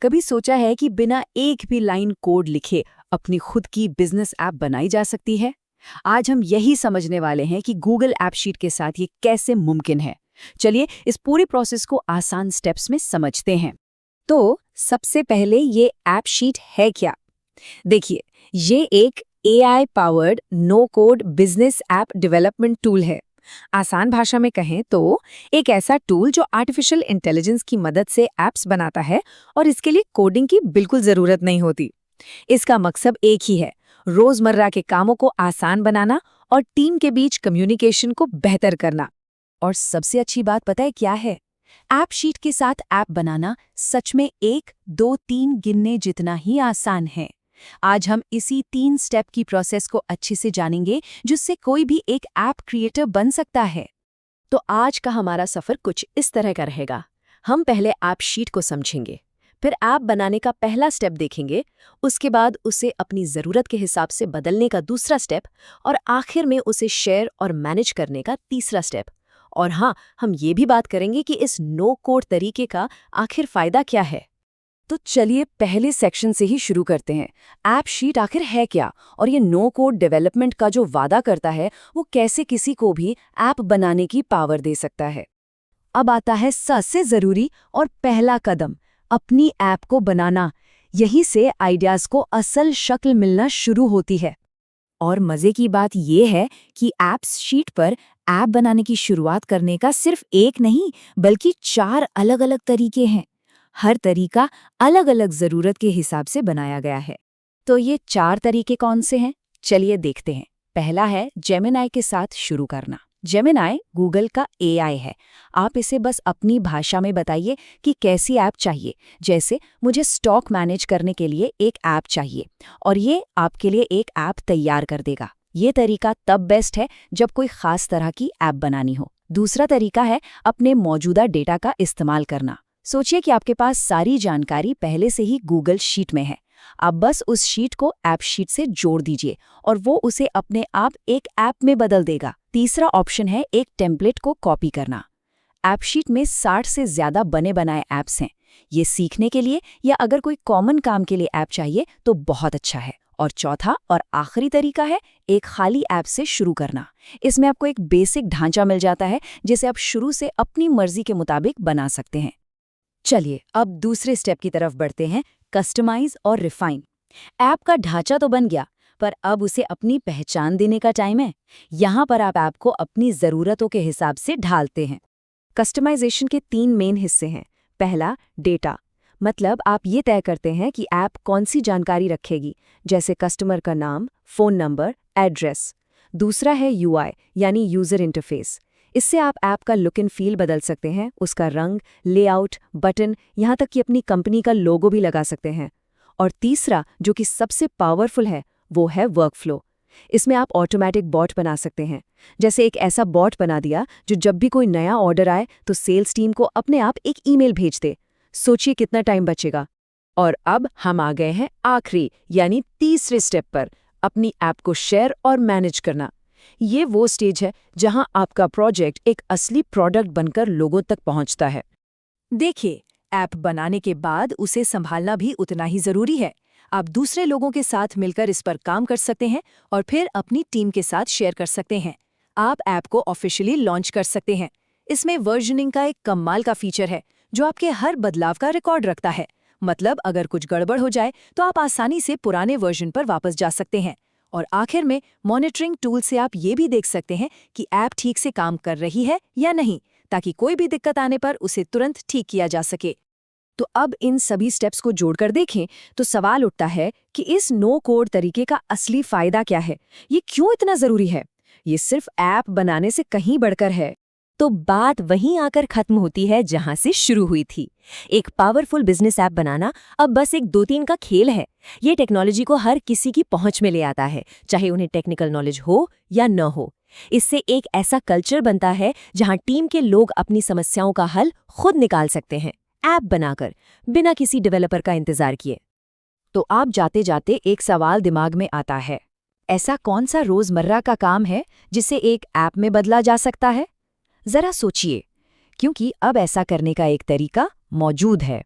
कभी सोचा है कि बिना एक भी लाइन कोड लिखे अपनी खुद की बिजनेस ऐप बनाई जा सकती है? आज हम यही समझने वाले हैं कि गूगल ऐप शीट के साथ ये कैसे मुमकिन है। चलिए इस पूरी प्रोसेस को आसान स्टेप्स में समझते हैं। तो सबसे पहले ये ऐप शीट है क्या? देखिए, ये एक AI powered no code business app development tool है। आसान भाषा में कहें तो एक ऐसा टूल जो आर्टिफिशियल इंटेलिजेंस की मदद से ऐप्स बनाता है और इसके लिए कोडिंग की बिल्कुल जरूरत नहीं होती। इसका मकसद एक ही है, रोजमर्रा के कामों को आसान बनाना और टीम के बीच कम्युनिकेशन को बेहतर करना। और सबसे अच्छी बात पता है क्या है? ऐप शीट के साथ ऐप बनाना सच में 1, 2, 3 गिनने जितना ही आसान है। आज हम इसी 3 स्टेप की प्रोसेस को अच्छे से जानेंगे, जिससे कोई भी एक ऐप क्रिएटर बन सकता है। तो आज का हमारा सफर कुछ इस तरह का रहेगा। हम पहले ऐप शीट को समझेंगे, फिर ऐप बनाने का पहला स्टेप देखेंगे, उसके बाद उसे अपनी ज़रूरत के हिसाब से बदलने का दूसरा स्टेप, और आखिर में उसे शेयर और मैनेज करने का तीसरा स्टेप। और हाँ, हम ये भी बात करेंगे कि इस नो कोड तरीके का आखिर फ़ायदा क्या है। तो चलिए पहले सेक्शन से ही शुरू करते हैं। ऐप शीट आखिर है क्या, और ये नो कोड डेवलपमेंट का जो वादा करता है वो कैसे किसी को भी ऐप बनाने की पावर दे सकता है। अब आता है सबसे ज़रूरी और पहला कदम, अपनी ऐप को बनाना। यहीं से आइडियाज़ को असल शक्ल मिलना शुरू होती है। और मज़े की बात यह है कि ऐप्स शीट पर ऐप बनाने की शुरुआत करने का सिर्फ एक नहीं, बल्कि 4 अलग-अलग तरीके हैं। हर तरीका अलग-अलग ज़रूरत के हिसाब से बनाया गया है। तो ये 4 तरीके कौन से हैं? चलिए देखते हैं। पहला है जेमिनाई के साथ शुरू करना। जेमिनाई गूगल का AI है। आप इसे बस अपनी भाषा में बताइए कि कैसी ऐप चाहिए। जैसे मुझे स्टॉक मैनेज करने के लिए एक ऐप चाहिए, और ये आपके लिए एक ऐप तैयार कर देगा। ये तरीका तब बेस्ट है जब कोई खास तरह की ऐप बनानी हो। दूसरा तरीका है अपने मौजूदा डेटा का इस्तेमाल करना। सोचिए कि आपके पास सारी जानकारी पहले से ही गूगल शीट में है। आप बस उस शीट को ऐप शीट से जोड़ दीजिए और वो उसे अपने आप एक ऐप में बदल देगा। तीसरा ऑप्शन है एक टेम्पलेट को कॉपी करना। ऐप शीट में 60 से ज़्यादा बने बनाए ऐप्स हैं। ये सीखने के लिए या अगर कोई कॉमन काम के लिए ऐप चाहिए तो बहुत अच्छा है। और चौथा और आखिरी तरीका है एक खाली ऐप से शुरू करना। इसमें आपको एक बेसिक ढांचा मिल जाता है जिसे आप शुरू से अपनी मर्जी के मुताबिक बना सकते हैं। चलिए अब दूसरे स्टेप की तरफ बढ़ते हैं, कस्टमाइज और रिफाइन। ऐप का ढांचा तो बन गया, पर अब उसे अपनी पहचान देने का टाइम है। यहाँ पर आप ऐप को अपनी ज़रूरतों के हिसाब से ढालते हैं। कस्टमाइजेशन के 3 मेन हिस्से हैं। पहला, डेटा, मतलब आप ये तय करते हैं कि ऐप कौन सी जानकारी रखेगी, जैसे कस्टमर का नाम, फ़ोन नंबर, एड्रेस। दूसरा है UI, यानी यूज़र इंटरफेस। इससे आप ऐप का लुक एंड फील बदल सकते हैं, उसका रंग, लेआउट, बटन, यहाँ तक कि अपनी कंपनी का लोगो भी लगा सकते हैं। और तीसरा, जो कि सबसे पावरफुल है, वो है वर्कफ्लो। इसमें आप ऑटोमेटिक बॉट बना सकते हैं। जैसे एक ऐसा बॉट बना दिया जो जब भी कोई नया ऑर्डर आए तो सेल्स टीम को अपने आप एक ईमेल भेज दे। सोचिए कितना टाइम बचेगा। और अब हम आ गए हैं आखिरी यानी तीसरे स्टेप पर, अपनी ऐप को शेयर और मैनेज करना। ये वो स्टेज है जहां आपका प्रोजेक्ट एक असली प्रोडक्ट बनकर लोगों तक पहुंचता है। देखिए, ऐप बनाने के बाद उसे संभालना भी उतना ही जरूरी है। आप दूसरे लोगों के साथ मिलकर इस पर काम कर सकते हैं और फिर अपनी टीम के साथ शेयर कर सकते हैं। आप ऐप को ऑफिशियली लॉन्च कर सकते हैं। इसमें वर्जनिंग का एक कमाल का फीचर है जो आपके हर बदलाव का रिकॉर्ड रखता है। मतलब अगर कुछ गड़बड़ हो जाए तो आप आसानी से पुराने वर्जन पर वापस जा सकते हैं। और आखिर में मॉनिटरिंग टूल से आप ये भी देख सकते हैं कि ऐप ठीक से काम कर रही है या नहीं, ताकि कोई भी दिक्कत आने पर उसे तुरंत ठीक किया जा सके। तो अब इन सभी स्टेप्स को जोड़कर देखें तो सवाल उठता है कि इस नो कोड तरीके का असली फायदा क्या है? ये क्यों इतना जरूरी है? ये सिर्फ ऐप बनाने से कहीं बढ़कर है। तो बात वहीं आकर खत्म होती है जहां से शुरू हुई थी। एक पावरफुल बिजनेस ऐप बनाना अब बस एक 2-3 का खेल है। ये टेक्नोलॉजी को हर किसी की पहुंच में ले आता है, चाहे उन्हें टेक्निकल नॉलेज हो या न हो। इससे एक ऐसा कल्चर बनता है जहां टीम के लोग अपनी समस्याओं का हल खुद निकाल सकते हैं, ऐप बनाकर, बिना किसी डेवलपर का इंतजार किए। तो आप जाते जाते एक सवाल दिमाग में आता है, ऐसा कौन सा रोजमर्रा का काम है जिसे एक ऐप में बदला जा सकता है? जरा सोचिए, क्योंकि अब ऐसा करने का एक तरीका मौजूद है।